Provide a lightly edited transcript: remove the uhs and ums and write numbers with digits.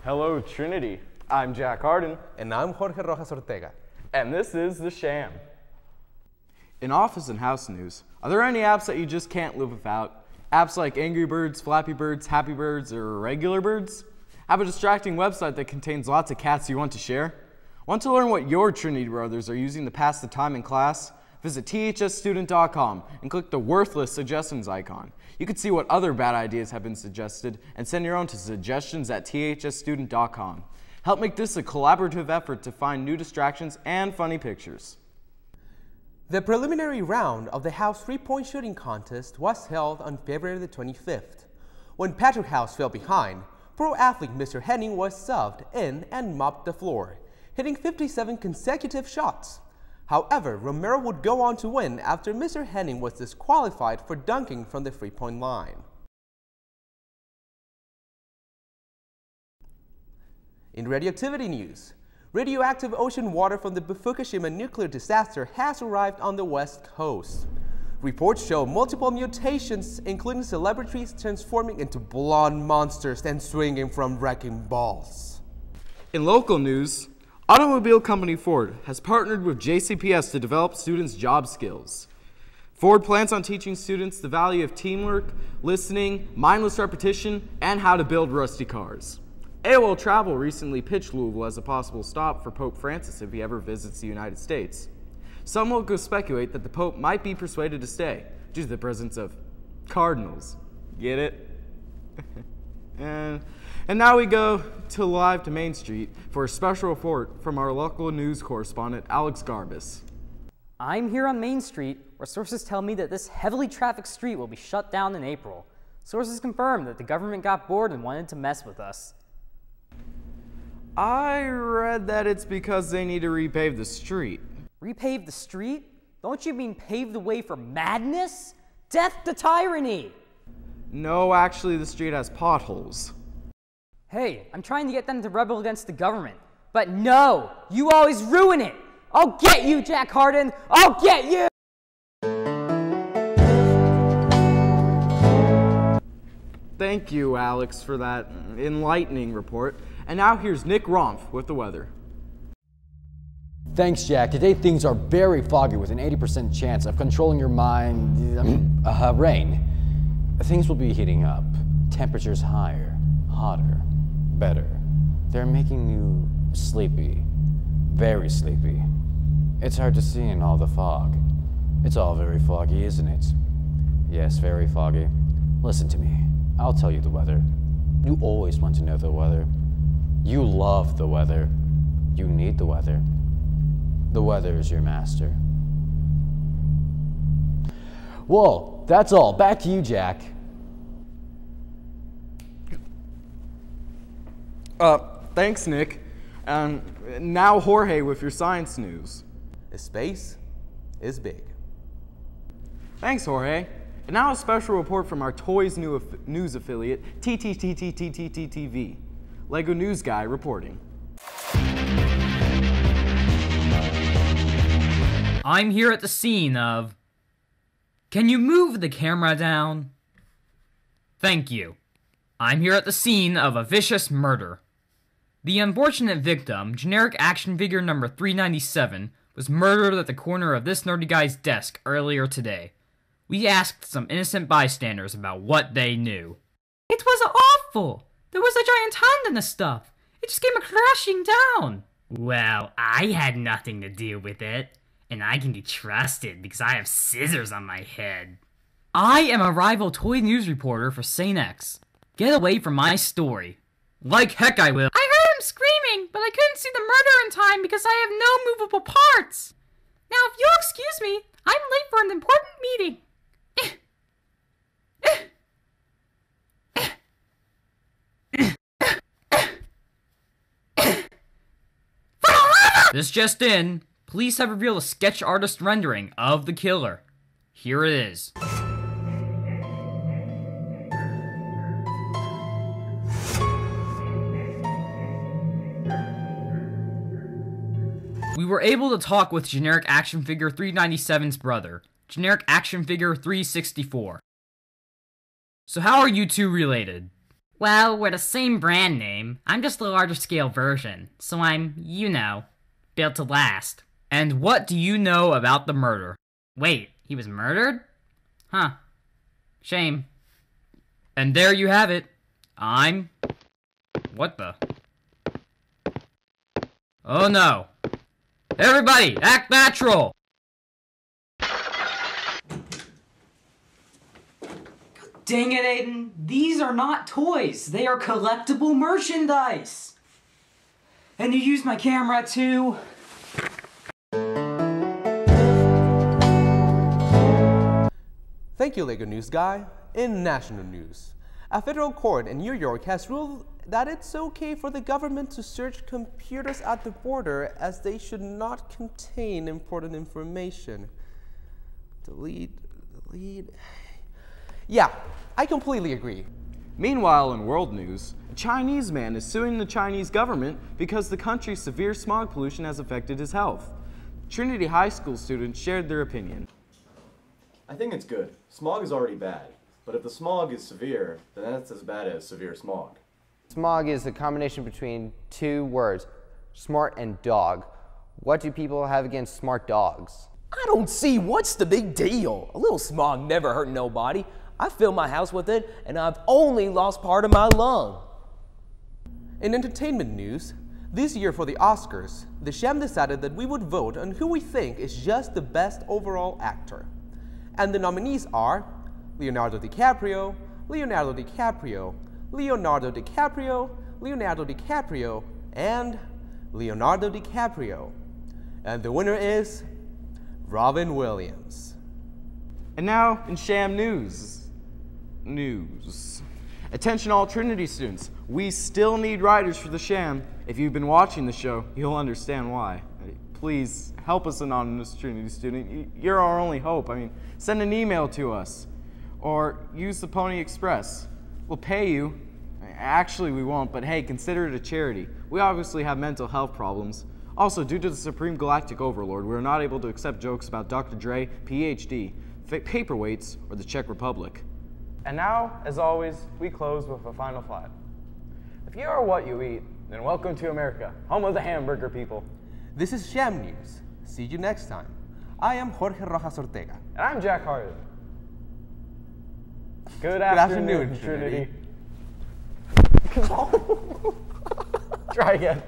Hello, Trinity. I'm Jack Harden. And I'm Jorge Rojas Ortega. And this is the Sham. In office and house news, are there any apps that you just can't live without? Apps like Angry Birds, Flappy Birds, Happy Birds, or Regular Birds? Have a distracting website that contains lots of cats you want to share? Want to learn what your Trinity brothers are using to pass the time in class? Visit thsstudent.com and click the Worthless Suggestions icon. You can see what other bad ideas have been suggested and send your own to suggestions@thsstudent.com. Help make this a collaborative effort to find new distractions and funny pictures. The preliminary round of the House three-point shooting contest was held on February the 25th. When Patrick House fell behind, pro athlete Mr. Henning was subbed in and mopped the floor, hitting 57 consecutive shots. However, Romero would go on to win after Mr. Henning was disqualified for dunking from the three-point line. In radioactivity news, radioactive ocean water from the Fukushima nuclear disaster has arrived on the West Coast. Reports show multiple mutations, including celebrities transforming into blonde monsters and swinging from wrecking balls. In local news, automobile company Ford has partnered with JCPS to develop students' job skills. Ford plans on teaching students the value of teamwork, listening, mindless repetition, and how to build rusty cars. AOL Travel recently pitched Louisville as a possible stop for Pope Francis if he ever visits the United States. Some locals speculate that the Pope might be persuaded to stay due to the presence of cardinals. Get it? And now we go live to Main Street for a special report from our local news correspondent, Alex Garbus. I'm here on Main Street, where sources tell me that this heavily trafficked street will be shut down in April. Sources confirm that the government got bored and wanted to mess with us. I read that it's because they need to repave the street. Repave the street? Don't you mean pave the way for madness? Death to tyranny! No, actually, the street has potholes. Hey, I'm trying to get them to rebel against the government. But no! You always ruin it! I'll get you, Jack Harden! I'll get you! Thank you, Alex, for that enlightening report. And now here's Nick Romph with the weather. Thanks, Jack. Today things are very foggy with an 80% chance of controlling your mind. Rain. Things will be heating up. Temperatures higher, hotter, better. They're making you sleepy. Very sleepy. It's hard to see in all the fog. It's all very foggy, isn't it? Yes, very foggy. Listen to me. I'll tell you the weather. You always want to know the weather. You love the weather. You need the weather. The weather is your master. Whoa, that's all. Back to you, Jack. Thanks, Nick. Now Jorge with your science news. Space is big. Thanks, Jorge. And now a special report from our Toys News affiliate, TTTTTTTV. Lego News Guy reporting. I'm here at the scene of... Can you move the camera down? Thank you. I'm here at the scene of a vicious murder. The unfortunate victim, generic action figure number 397, was murdered at the corner of this nerdy guy's desk earlier today. We asked some innocent bystanders about what they knew. It was awful! There was a giant hand in the stuff. It just came crashing down. Well, I had nothing to do with it. And I can be trusted because I have scissors on my head. I am a rival toy news reporter for Saint X. Get away from my story. Like heck I will. I heard him screaming, but I couldn't see the murder in time because I have no movable parts. Now, if you'll excuse me, I'm late for an important meeting. This just in, police have revealed a sketch artist rendering of the killer. Here it is. We were able to talk with generic action figure 397's brother, generic action figure 364. So how are you two related? Well, we're the same brand name. I'm just the larger scale version, so I'm, built to last. And what do you know about the murder? Wait, he was murdered? Huh. Shame. And there you have it. I'm... What the? Oh no. Everybody, act natural! Dang it, Aiden. These are not toys. They are collectible merchandise. And you used my camera too. Thank you, LEGO News Guy. In national news, a federal court in New York has ruled that it's okay for the government to search computers at the border as they should not contain important information. Delete. Yeah, I completely agree. Meanwhile, in world news, a Chinese man is suing the Chinese government because the country's severe smog pollution has affected his health. Trinity High School students shared their opinion. I think it's good. Smog is already bad. But if the smog is severe, then that's as bad as severe smog. Smog is the combination between two words, smart and dog. What do people have against smart dogs? I don't see what's the big deal. A little smog never hurt nobody. I filled my house with it, and I've only lost part of my lung. In entertainment news, this year for the Oscars, the Sham decided that we would vote on who we think is just the best overall actor. And the nominees are Leonardo DiCaprio, Leonardo DiCaprio, Leonardo DiCaprio, Leonardo DiCaprio, and Leonardo DiCaprio. And the winner is Robin Williams. And now, in Sham news. Attention all Trinity students, we still need writers for the Sham. If you've been watching the show, you'll understand why. Please help us, anonymous Trinity student. You're our only hope. Send an email to us or use the Pony Express. We'll pay you. Actually, we won't, but hey, consider it a charity. We obviously have mental health problems. Also, due to the Supreme Galactic Overlord, we are not able to accept jokes about Dr. Dre, PhD, paperweights, or the Czech Republic. And now, as always, we close with a final thought. If you are what you eat, then welcome to America, home of the hamburger people. This is Sham News. See you next time. I am Jorge Rojas Ortega. And I'm Jack Harden. Good afternoon, Trinity. Try again.